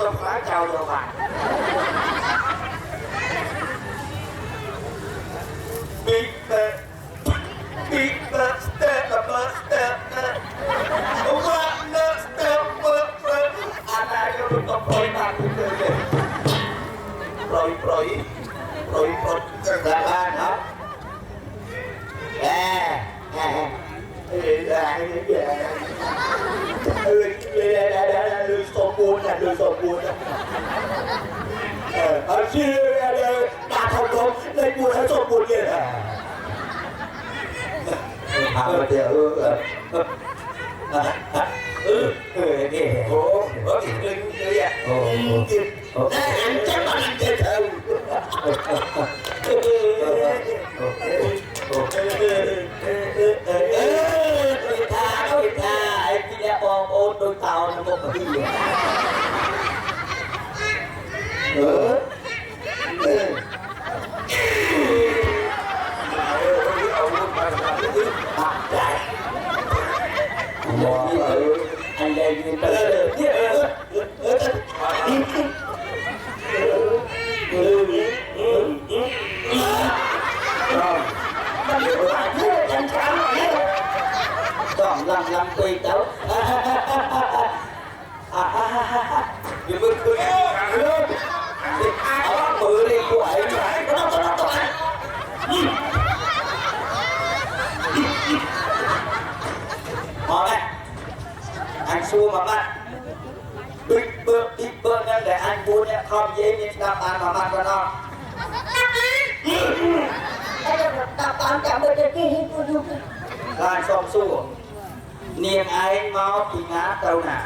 trong khóa chào đồ bạn big bird step ada yang untuk pointan proy kerjaan ha lười sổ buồn chia đã thông thông lên buồn hay sổ buồn kìa mà thì anh chắc là anh chơi thơm em chỉ đã bom ôn đôi tàu nó một cái gì anh đây như làm tùy cháu vì mình cười lên ở bự đi của ấy họ này anh xua mà bạn ít bữa nên để anh buôn nhé không dễ nên đạp bàn mà bạn còn không đạp bàn cả một cái kia lại xong xua niềm ai mau thì ngã đâu nè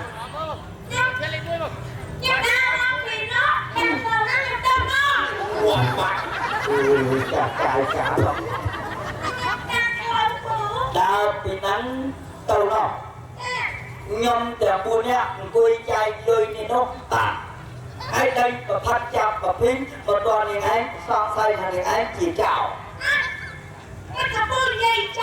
chả lắm đào thì nắng tàu nó nhom để buôn nhá cùi chai lười đi nó ai đây và phát chạm và phím và toàn những anh sang say là những anh chỉ chào